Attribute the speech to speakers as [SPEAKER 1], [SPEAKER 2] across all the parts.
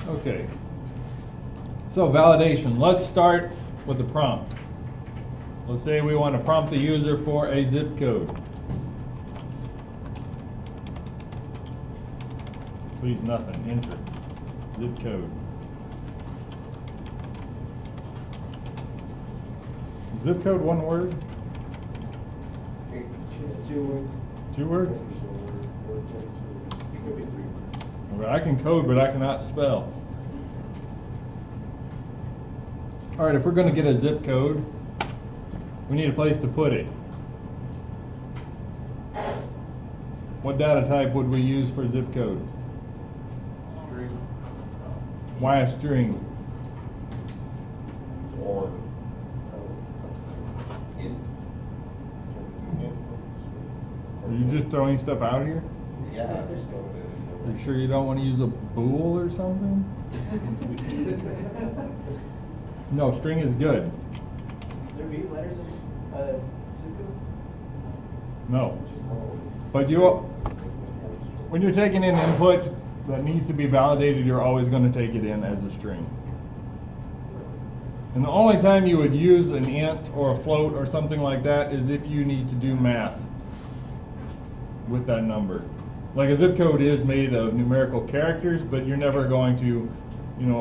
[SPEAKER 1] Okay. So validation. Let's start with the prompt. Let's say we want to prompt the user for a zip code. Please nothing. Enter. Zip code. Zip code, one word?
[SPEAKER 2] It's 2 words.
[SPEAKER 1] 2 words?
[SPEAKER 2] It could be 3 words.
[SPEAKER 1] Okay, I can code, but I cannot spell. All right, if we're going to get a zip code, we need a place to put it. What data type would we use for zip code?
[SPEAKER 2] String.
[SPEAKER 1] Why a string?
[SPEAKER 2] Or int.
[SPEAKER 1] Are you just throwing stuff out here?
[SPEAKER 2] Yeah, I'm just throwing it
[SPEAKER 1] Are
[SPEAKER 2] in.
[SPEAKER 1] you sure you don't want to use a bool or something? No, string is good.
[SPEAKER 3] There be letters of zip code?
[SPEAKER 1] No. But when you're taking in input that needs to be validated, you're always going to take it in as a string. And the only time you would use an int or a float or something like that is if you need to do math with that number. Like a zip code is made of numerical characters, but you're never going to,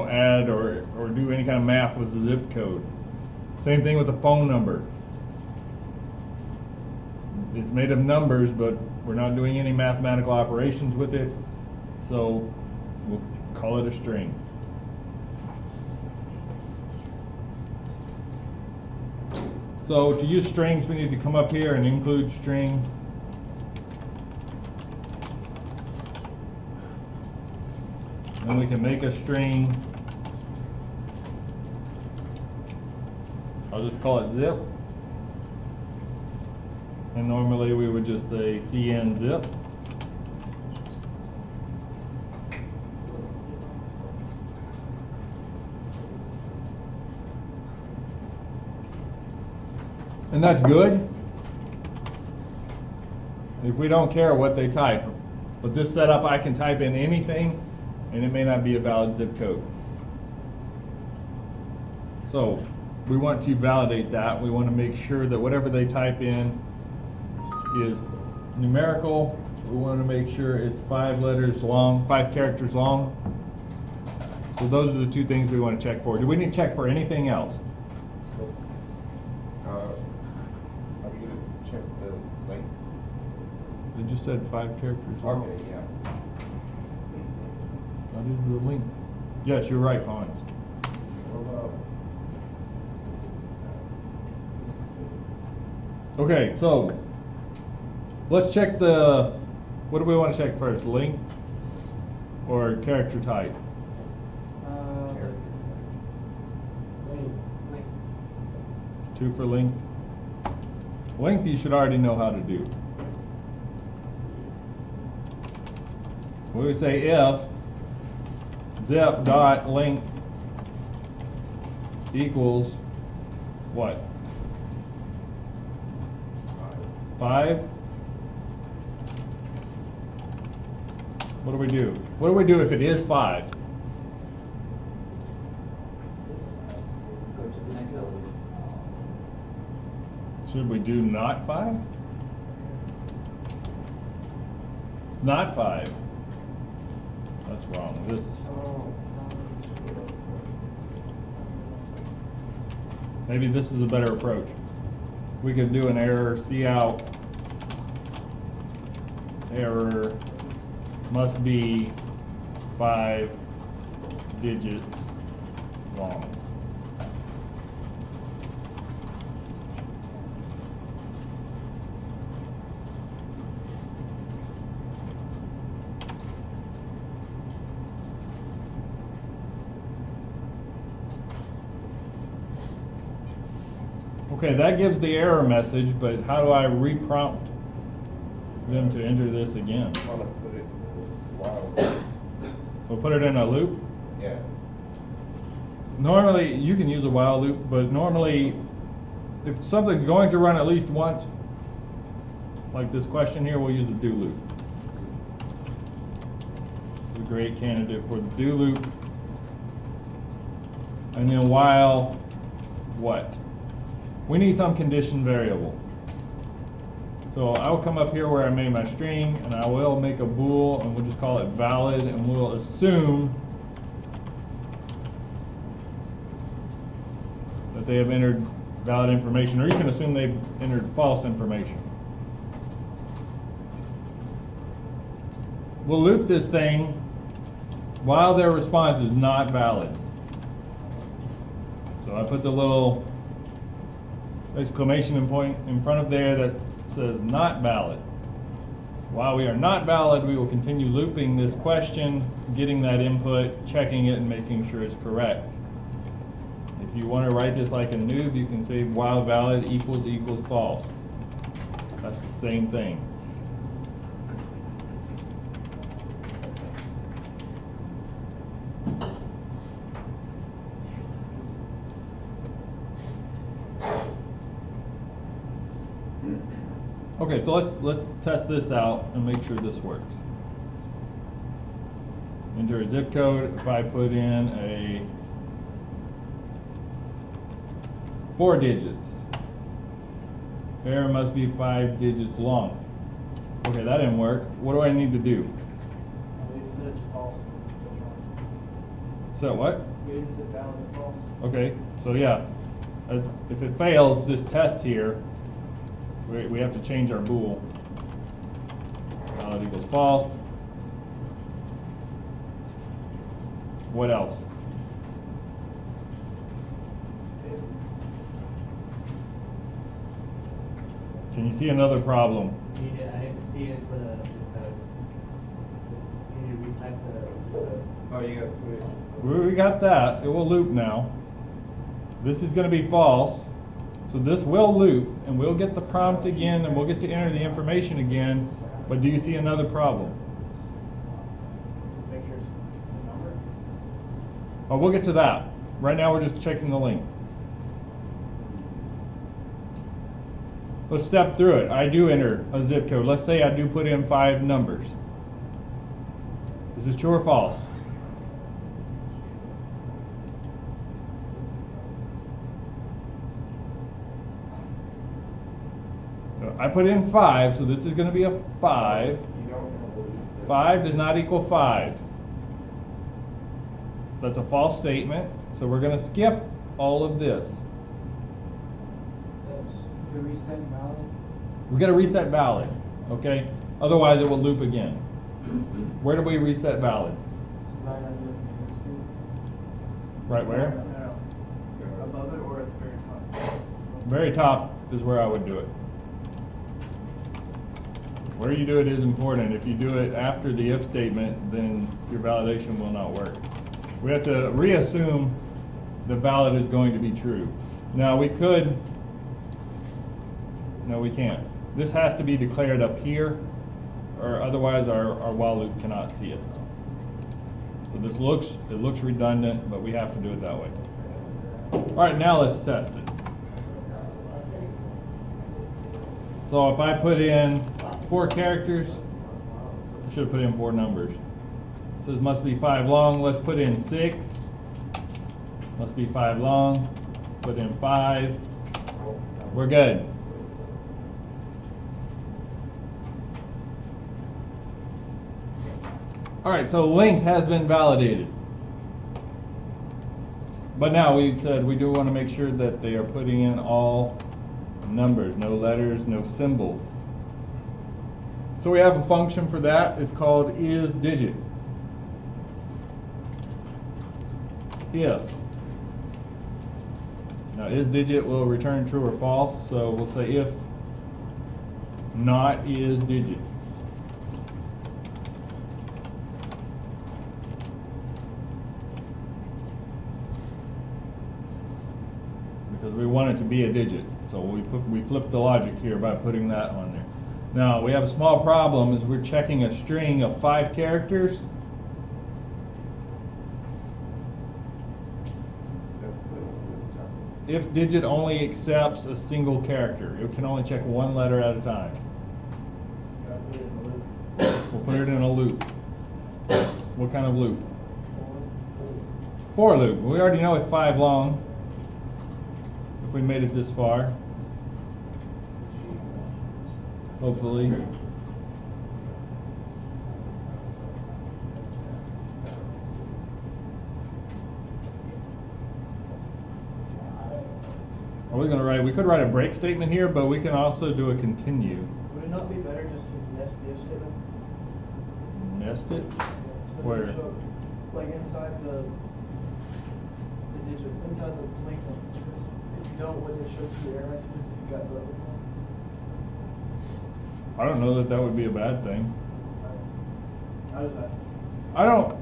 [SPEAKER 1] add or do any kind of math with the zip code. Same thing with a phone number. It's made of numbers, but we're not doing any mathematical operations with it, so we'll call it a string. So to use strings, we need to come up here and include string. Then we can make a string. I'll just call it zip. And normally we would just say cn zip. And that's good if we don't care what they type. But this setup, I can type in anything and it may not be a valid zip code. So we want to validate that. We want to make sure that whatever they type in is numerical. We want to make sure it's 5 letters long, 5 characters long. So those are the 2 things we want to check for. Do we need to check for anything else?
[SPEAKER 2] Are we going to check the length?
[SPEAKER 1] They just said 5 characters long.
[SPEAKER 2] Okay, yeah.
[SPEAKER 1] That is the length. Yes, you're right, Hans. Okay, so let's check what do we want to check first, length or character type?
[SPEAKER 3] Length.
[SPEAKER 1] 2 for length. Length you should already know how to do. We would say if zip dot length equals what? 5? What do we do? What do we do if it is 5?
[SPEAKER 3] Let's go to the next level.
[SPEAKER 1] Should we do not 5? It's not 5. That's wrong. This. Maybe this is a better approach. We could do an error, cout error must be 5 digits long. Okay, that gives the error message, but how do I reprompt them to enter this again?
[SPEAKER 2] I want to put it while.
[SPEAKER 1] We'll put it in a loop.
[SPEAKER 2] Yeah.
[SPEAKER 1] Normally, you can use a while loop, but normally, if something's going to run at least once, like this question here, we'll use a do loop. It's a great candidate for the do loop. and then while what? We need some condition variable. So I will come up here where I made my string, and I will make a bool, and we'll just call it valid, and we'll assume that they have entered valid information, or you can assume they've entered false information. We'll loop this thing while their response is not valid. So I put the little exclamation point in front of there that says not valid. While we are not valid, we will continue looping this question, getting that input, checking it, and making sure it's correct. If you want to write this like a noob, you can say while valid equals false. That's the same thing. Okay, so let's test this out and make sure this works. Enter a zip code. If I put in a 4 digits, error must be 5 digits long. Okay, that didn't work. What do I need to do?
[SPEAKER 3] We set it to false.
[SPEAKER 1] So what?
[SPEAKER 3] We didn't set valid to false.
[SPEAKER 1] Okay, so yeah, if it fails this test here, we have to change our bool. Valid equals false. What else? Can you see another problem?
[SPEAKER 4] I didn't see it for the you need to retype the
[SPEAKER 2] Oh, you gotta put it.
[SPEAKER 1] We got that. It will loop now. This is going to be false. So this will loop, and we'll get the prompt again, and we'll get to enter the information again. But do you see another problem?
[SPEAKER 3] Make sure it's the number.
[SPEAKER 1] Oh, we'll get to that. Right now we're just checking the length. Let's step through it. I do enter a zip code. Let's say I do put in 5 numbers. Is this true or false? I put in 5, so this is going to be a 5.
[SPEAKER 2] You don't.
[SPEAKER 1] 5 does not equal 5. That's a false statement, so we're going to skip all of this.
[SPEAKER 3] The reset valid.
[SPEAKER 1] We're going to reset valid, okay? Otherwise it will loop again. Where do we reset valid?
[SPEAKER 3] Right under the
[SPEAKER 1] Right where?
[SPEAKER 3] No. Above it or at the very top?
[SPEAKER 1] Very top is where I would do it. Where you do it is important. If you do it after the if statement, then your validation will not work. We have to reassume the valid is going to be true. Now we could, no we can't. This has to be declared up here, or otherwise our while loop cannot see it. So this looks redundant, but we have to do it that way. All right, now let's test it. So if I put in 4 characters, I should have put in 4 numbers. It says must be 5 long. Let's put in 6. Must be 5 long. Put in 5. We're good. All right, so length has been validated. But now we said we do want to make sure that they are putting in all numbers, no letters, no symbols. So we have a function for that. It's called isDigit. If. Now isDigit will return true or false, so we'll say if not isDigit. Because we want it to be a digit. So we flip the logic here by putting that on there. Now we have a small problem, is we're checking a string of 5 characters. If digit only accepts a single character, it can only check 1 letter at a time. We'll put it in a loop. What kind of loop? For loop. We already know it's 5 long. If we made it this far. Hopefully. Are we gonna write? We could write a break statement here, but we can also do a continue.
[SPEAKER 3] Would it not be better just to nest the if statement?
[SPEAKER 1] Nest it?
[SPEAKER 3] So
[SPEAKER 1] Where?
[SPEAKER 3] Show, like inside the digit, inside the length one. Because if you don't, wouldn't it show 2 error messages if you got the other one?
[SPEAKER 1] I don't know that that would be a bad thing.
[SPEAKER 3] I was asking.
[SPEAKER 1] I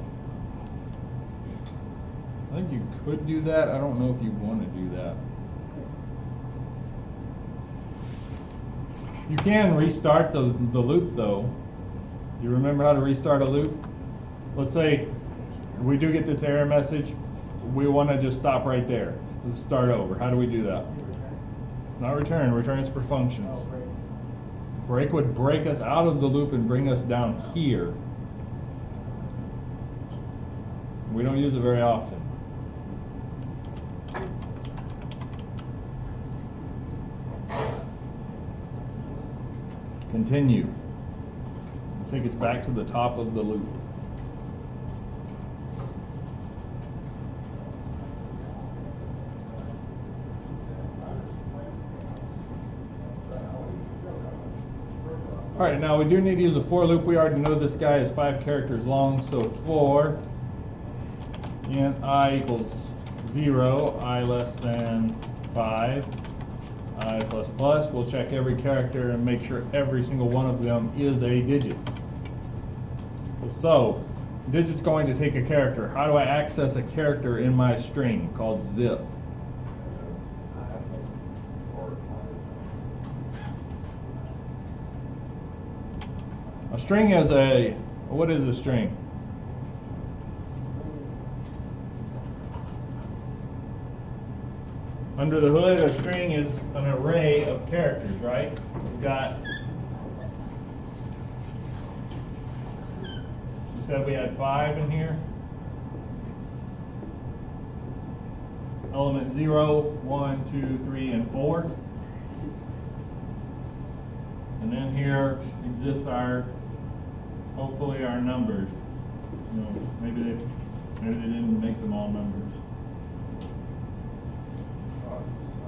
[SPEAKER 1] think you could do that. I don't know if you want to do that. You can restart the loop though. Do you remember how to restart a loop? Let's say we do get this error message. We want to just stop right there. Let's start over. How do we do that? It's not return. Return is for functions.
[SPEAKER 3] Oh, right.
[SPEAKER 1] Break would break us out of the loop and bring us down here. We don't use it very often. Continue. Take us back to the top of the loop. Alright, now we do need to use a for loop. We already know this guy is 5 characters long, so for int I equals 0, I less than 5, I plus plus, we'll check every character and make sure every single one of them is a digit. So, digit's going to take a character. How do I access a character in my string called zip? A string is what is a string? Under the hood, a string is an array of characters, right? We've got, we said we had 5 in here. Element 0, 1, 2, 3, and 4. And then here exists our, hopefully our numbers. You know, maybe they didn't make them all numbers.
[SPEAKER 2] Size?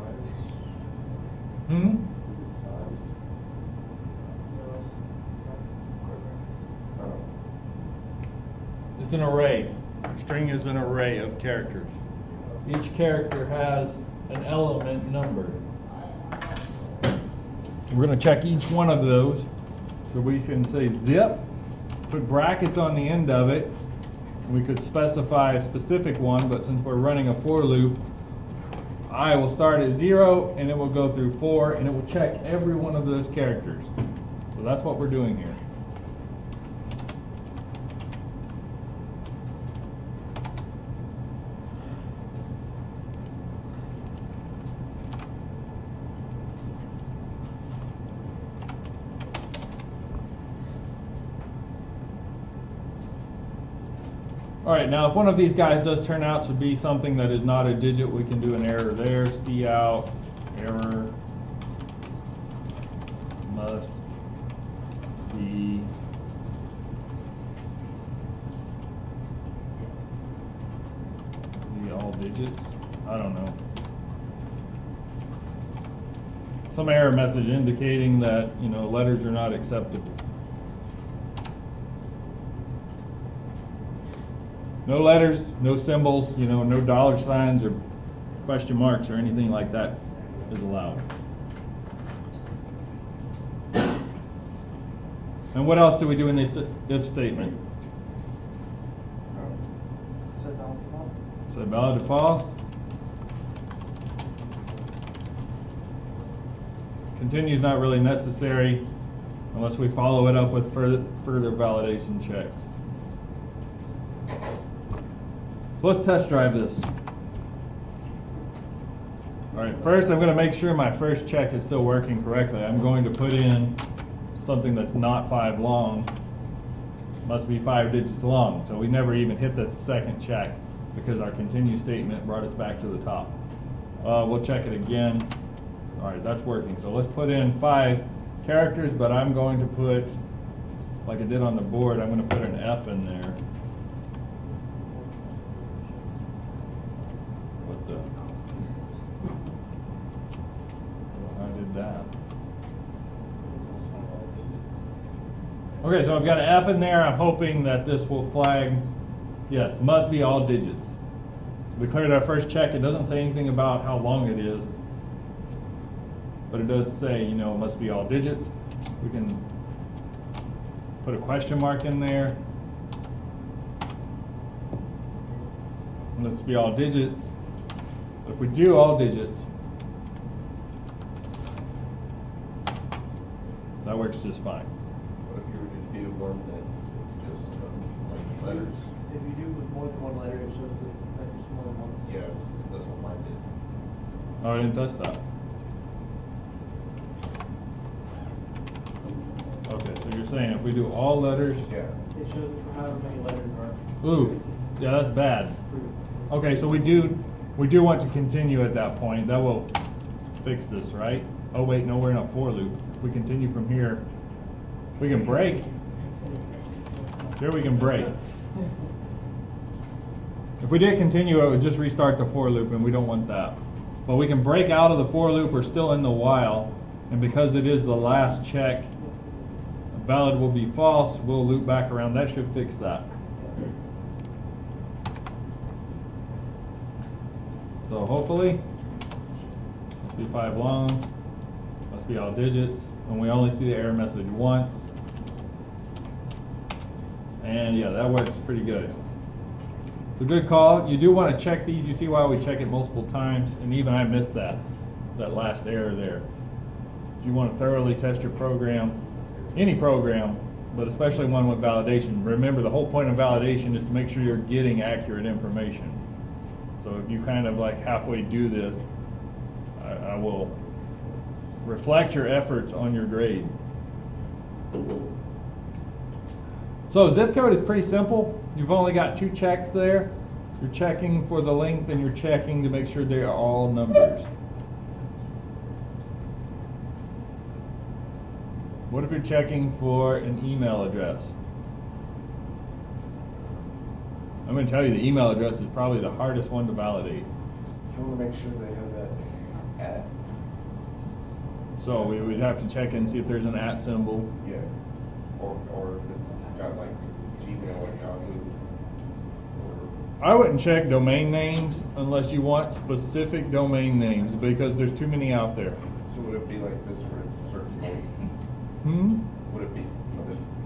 [SPEAKER 1] Hmm?
[SPEAKER 2] Is it size?
[SPEAKER 3] No, it's brackets.
[SPEAKER 2] Oh.
[SPEAKER 1] It's an array. A string is an array of characters. Each character has an element number. We're going to check each one of those. So we can say zip, put brackets on the end of it. We could specify a specific one, but since we're running a for loop, I will start at 0 and it will go through 4 and it will check every one of those characters. So that's what we're doing here. Alright, now if one of these guys does turn out to be something that is not a digit, we can do an error there. Cout error must be all digits. I don't know. Some error message indicating that, you know, letters are not acceptable. No letters, no symbols, you know, no dollar signs or question marks or anything like that is allowed. And what else do we do in this if statement?
[SPEAKER 3] Set valid to false.
[SPEAKER 1] Set valid to false. Continue is not really necessary unless we follow it up with further validation checks. So let's test drive this. All right, first I'm going to make sure my first check is still working correctly. I'm going to put in something that's not 5 long. Must be 5 digits long. So we never even hit the second check. because our continue statement brought us back to the top. We'll check it again. All right, that's working. So let's put in 5 characters, but I'm going to put, like I did on the board, I'm going to put an F in there. What the? I did that. Okay, so I've got an F in there. I'm hoping that this will flag, yes, must be all digits. We cleared our first check. It doesn't say anything about how long it is, but it does say, you know, it must be all digits. We can put a question mark in there. It must be all digits. If we do all digits, that works just fine.
[SPEAKER 2] What if you were to do one that is just like letters?
[SPEAKER 3] If you do with more than one letter, it shows the message more than once.
[SPEAKER 2] Yeah, 'cause that's what mine did.
[SPEAKER 1] Oh, I didn't test that. Okay, so you're saying if we do all letters,
[SPEAKER 2] Yeah.
[SPEAKER 3] It shows it for however many letters there are.
[SPEAKER 1] ooh, yeah, that's bad.
[SPEAKER 3] Approved.
[SPEAKER 1] Okay, so we do want to continue at that point. That will fix this, right? Oh wait, no, we're in a for loop. If we continue from here, we can break. Here we can break. If we did continue, it would just restart the for loop, and we don't want that. But we can break out of the for loop. We're still in the while, and because it is the last check, valid will be false. We'll loop back around. That should fix that. So hopefully, must be 5 long, must be all digits, and we only see the error message once. And yeah, that works pretty good. It's a good call. You do want to check these. You see why we check it multiple times, and even I missed that last error there. You want to thoroughly test your program, any program, but especially one with validation. Remember, the whole point of validation is to make sure you're getting accurate information. So if you kind of like halfway do this, I will reflect your efforts on your grade. So zip code is pretty simple. You've only got 2 checks there. You're checking for the length and you're checking to make sure they are all numbers. What if you're checking for an email address? I'm going to tell you the email address is probably the hardest one to validate.
[SPEAKER 2] You want to make sure they have that at.
[SPEAKER 1] So we would have to check and see if there's an @ symbol.
[SPEAKER 2] Yeah. Or if it's got like Gmail or Yahoo.
[SPEAKER 1] I wouldn't check domain names unless you want specific domain names, because there's too many out there.
[SPEAKER 2] So would it be like this where it's a certain length? Would it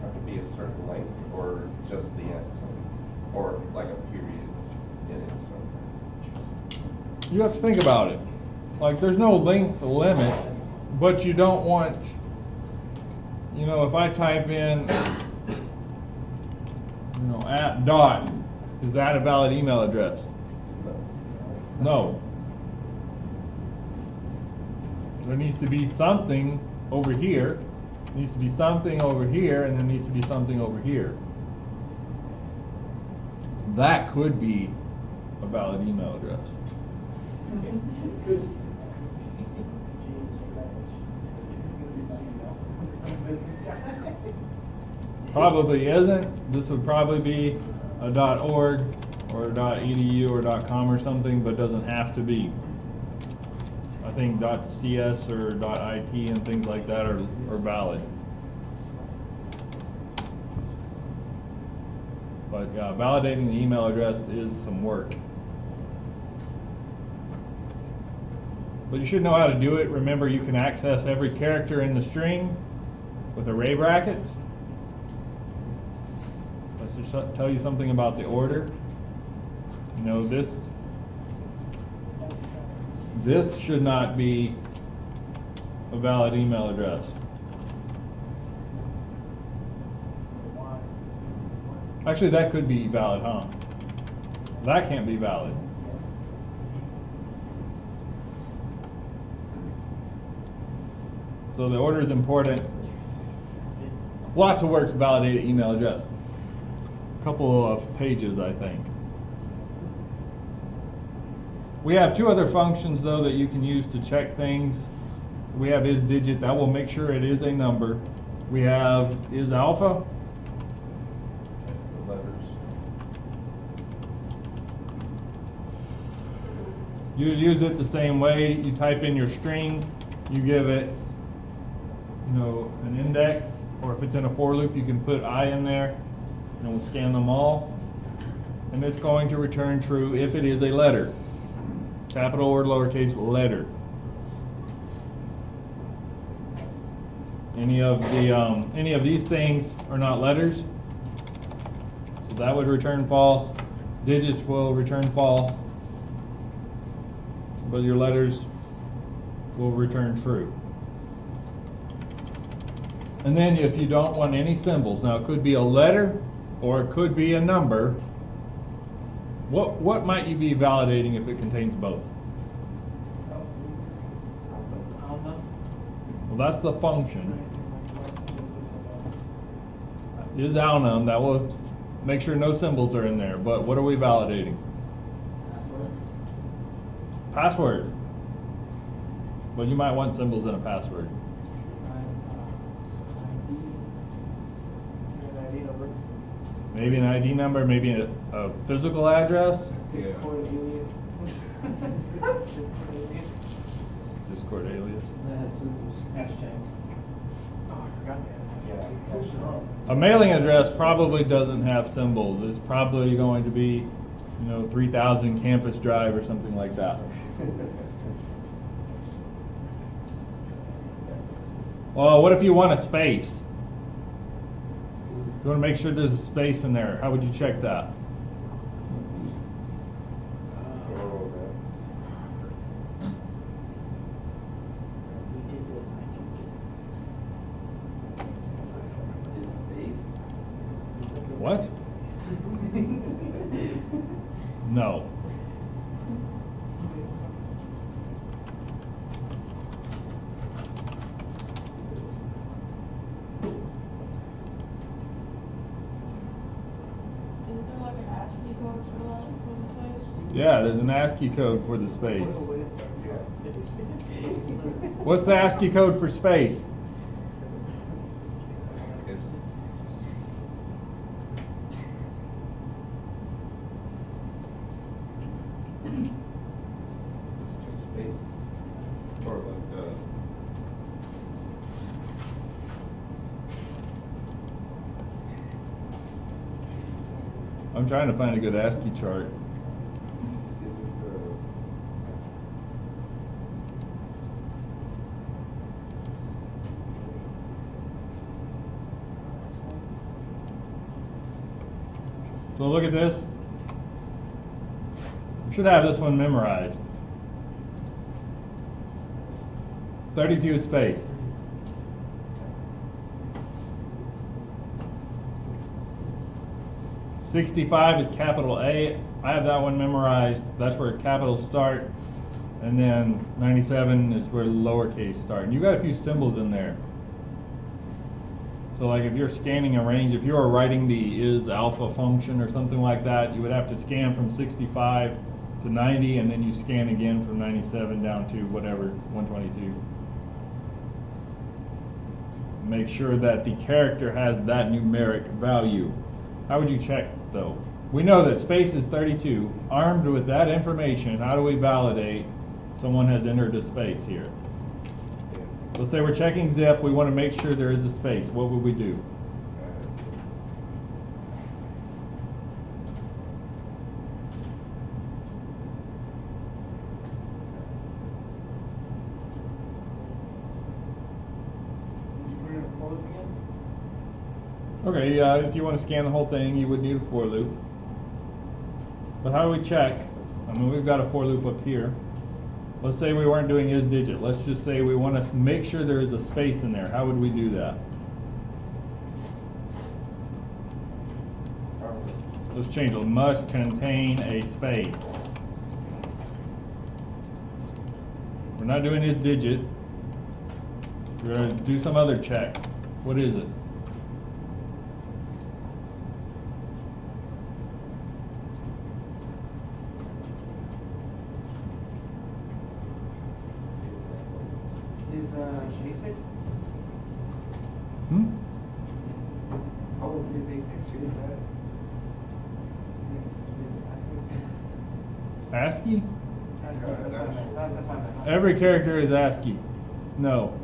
[SPEAKER 2] have to be a certain length or just the at symbol? Or like a period in it? So.
[SPEAKER 1] You have to think about it. Like, there's no length limit, but you don't want, you know, if I type in, you know, @ is that a valid email address? No. There needs to be something over here, there needs to be something over here, and there needs to be something over here. That could be a valid email address. Probably isn't. This would probably be a .org or a .edu or .com or something, but doesn't have to be. I think .cs or .it and things like that are valid. But validating the email address is some work. But you should know how to do it. Remember, you can access every character in the string with array brackets. Let's just tell you something about the order. You know, this should not be a valid email address. Actually, that could be valid, huh? That can't be valid. So the order is important. Lots of work to validate an email address. A couple of pages, I think. We have two other functions though that you can use to check things. We have isDigit, that will make sure it is a number. We have isAlpha.
[SPEAKER 2] The letters.
[SPEAKER 1] You use it the same way. You type in your string, you give it, an index, or if it's in a for loop, you can put I in there, and it will scan them all. And it's going to return true if it is a letter, capital or lowercase letter. Any of these things are not letters, so that would return false. Digits will return false, but your letters will return true. And then if you don't want any symbols, now it could be a letter or it could be a number. What might you be validating if it contains both? Well, that's the function. Is alnum, that will make sure no symbols are in there, but what are we validating? Password. Well, you might want symbols in a password. Maybe an ID number, maybe a physical address.
[SPEAKER 3] Discord alias. Discord alias.
[SPEAKER 1] Discord alias.
[SPEAKER 3] That has symbols. Hashtag. Oh, I forgot that.
[SPEAKER 2] Yeah.
[SPEAKER 1] A mailing address probably doesn't have symbols. It's probably going to be, 3000 Campus Drive or something like that. Well, what if you want a space? You want to make sure there's a space in there. How would you check that?
[SPEAKER 2] Oh, that's.
[SPEAKER 4] We did this, I think this. Is space?
[SPEAKER 1] What? No.
[SPEAKER 5] Isn't there like an ASCII code for the space?
[SPEAKER 1] Yeah, there's an ASCII code for the space.
[SPEAKER 2] Yeah.
[SPEAKER 1] What's the ASCII code for space?
[SPEAKER 2] It's just space. Or like
[SPEAKER 1] I'm trying to find a good ASCII chart.
[SPEAKER 2] isn't the.
[SPEAKER 1] So look at this. You should have this one memorized. 32 space. $65 is capital A. I have that one memorized. That's where capitals start. And then 97 is where lowercase start. And you've got a few symbols in there. So like if you're scanning a range, if you were writing the isAlpha function or something like that, you would have to scan from 65 to 90, and then you scan again from 97 down to whatever, 122. Make sure that the character has that numeric value. How would you check though? We know that space is 32. Armed with that information, how do we validate someone has entered a space here? Let's say we're checking zip, we want to make sure there is a space. What would we do?
[SPEAKER 3] Put it in a for loop again?
[SPEAKER 1] Okay, if you want to scan the whole thing, you would need a for loop. But how do we check? I mean, we've got a for loop up here. Let's say we weren't doing isDigit. Let's just say we want to make sure there is a space in there. How would we do that? Let's change it. Must contain a space. We're not doing isDigit. We're going to do some other check. What is it?
[SPEAKER 4] basic?
[SPEAKER 1] Hmm?
[SPEAKER 4] Oh, is async, is that? Is it
[SPEAKER 1] ASCII?
[SPEAKER 4] ASCII? That's what I meant. That's what I meant.
[SPEAKER 1] Every character is ASCII. No.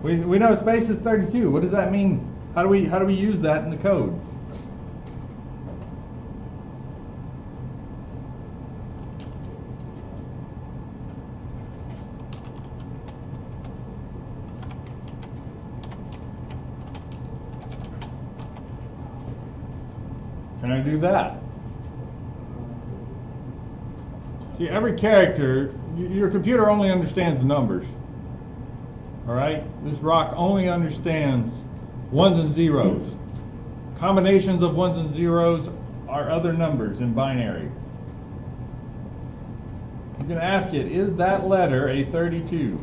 [SPEAKER 1] We know space is 32. What does that mean? How do we use that in the code? Can I do that? See, every character, your computer only understands numbers. All right? This rock only understands ones and zeros. Combinations of ones and zeros are other numbers in binary. You can ask it, is that letter a 32?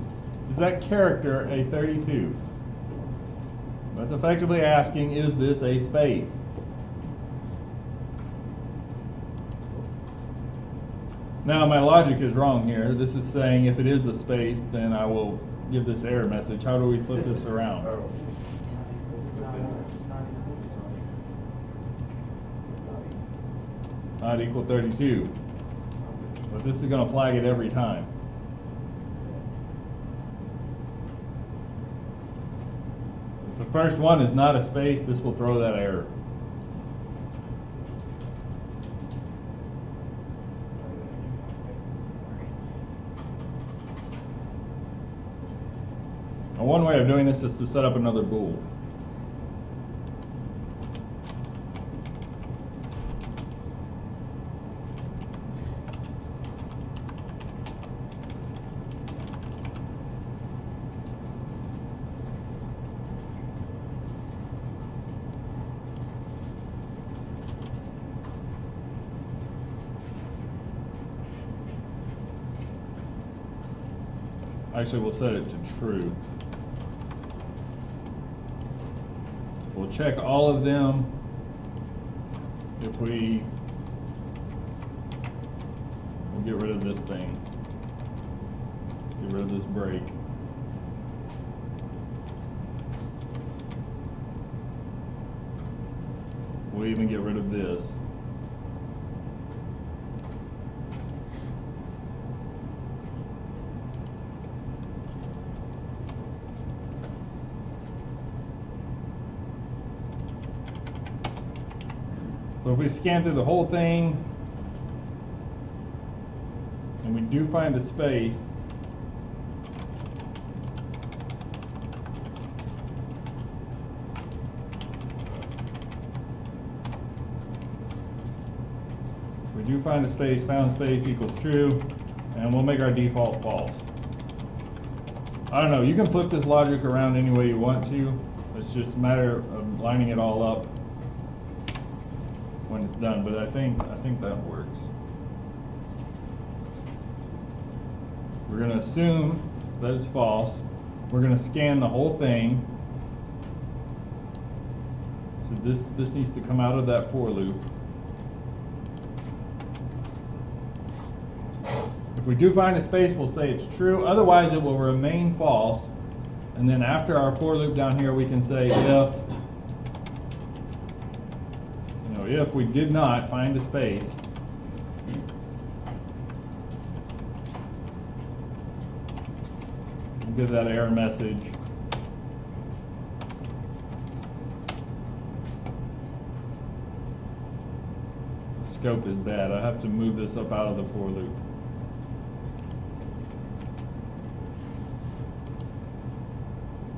[SPEAKER 1] Is that character a 32? That's effectively asking, is this a space? Now my logic is wrong here. This is saying if it is a space, then I will give this error message. How do we flip this around? Not equal 32. But this is going to flag it every time. If the first one is not a space, this will throw that error. Now, one way of doing this is to set up another bool. Actually, we'll set it to true. We'll check all of them if we'll get rid of this thing. Get rid of this break. We'll even get rid of this. So if we scan through the whole thing, and we do find a space, found space equals true, and we'll make our default false. I don't know, you can flip this logic around any way you want to. It's just a matter of lining it all up when it's done, but I think that works. We're going to assume that it's false. We're going to scan the whole thing. So this needs to come out of that for loop. If we do find a space, we'll say it's true. Otherwise, it will remain false. And then after our for loop down here, we can say if we did not find a space, we'll give that error message. The scope is bad. I have to move this up out of the for loop.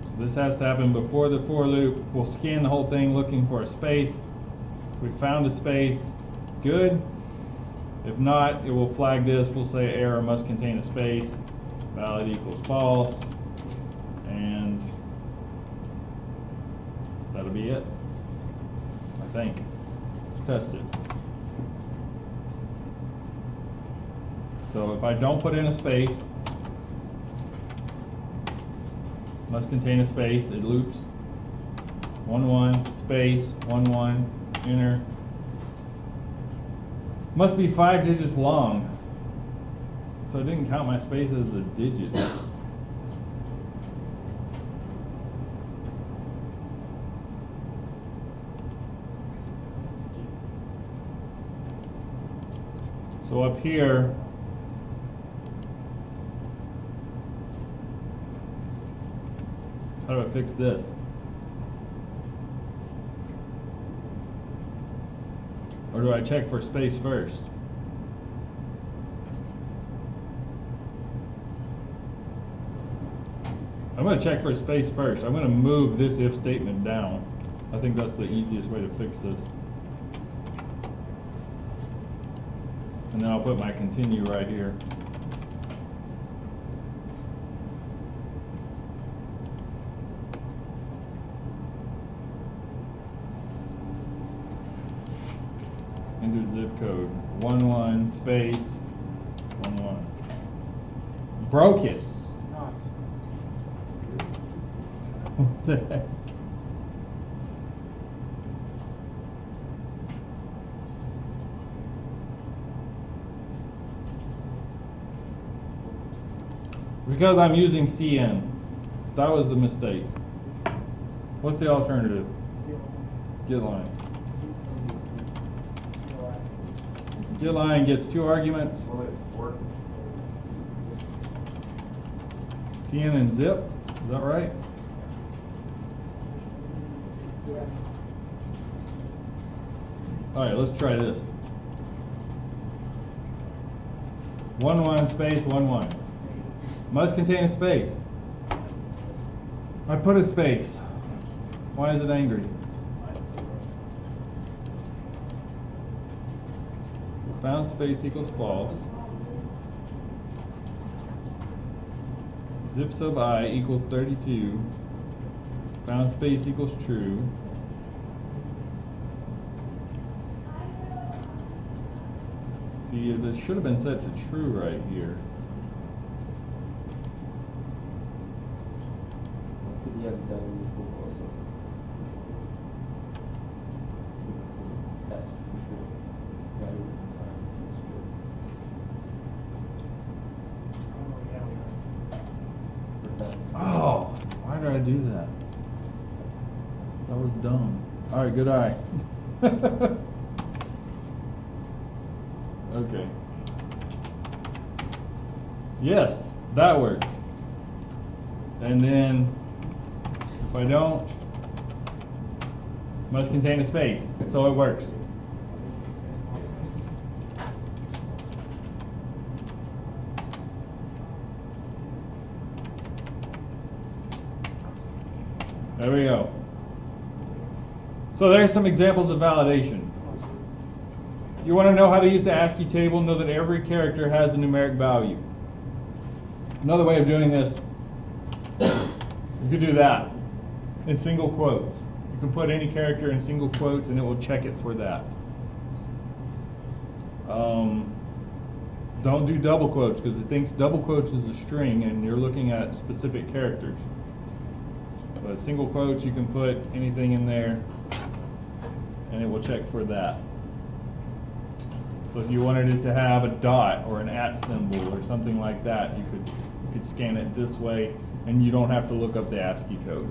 [SPEAKER 1] So this has to happen before the for loop. We'll scan the whole thing looking for a space. If we found a space, good. If not, it will flag this. We'll say error must contain a space. Valid equals false. And that'll be it, I think. Let's test it. So if I don't put in a space, must contain a space, it loops. 1 1 space 1 1. Enter. Must be 5 digits long. So I didn't count my space as a digit. So up here, how do I fix this? Or do I check for space first? I'm going to check for space first. I'm going to move this if statement down. I think that's the easiest way to fix this. And then I'll put my continue right here. Enter zip code 11 space 11. Broke it.
[SPEAKER 3] Not.
[SPEAKER 1] What the heck? Because I'm using CN. That was the mistake. What's the alternative? Get line. Get line gets 2 arguments.
[SPEAKER 2] Will it work?
[SPEAKER 1] CN and zip. Is that right?
[SPEAKER 3] Yeah.
[SPEAKER 1] Alright, let's try this. 11 space 11. Must contain a space. I put a space. Why is it angry? Found space equals false. Zip sub I equals 32. Found space equals true. See, this should have been set to true right here.
[SPEAKER 6] That's because you haven't done any before. Test for sure. Rather than assign for sure.
[SPEAKER 3] Oh, yeah, we are.
[SPEAKER 6] For test.
[SPEAKER 1] Oh, why did I do that? That was dumb. Alright, good eye. Okay. Yes, that works. And then, if I don't, must contain a space. So it works. There we go. So there's some examples of validation. You want to know how to use the ASCII table, know that every character has a numeric value. Another way of doing this, you could do that in single quotes. You can put any character in single quotes and it will check it for that. Don't do double quotes because it thinks double quotes is a string and you're looking at specific characters. But single quotes, you can put anything in there and it will check for that. So if you wanted it to have a dot or an @ symbol or something like that, you could scan it this way and you don't have to look up the ASCII code.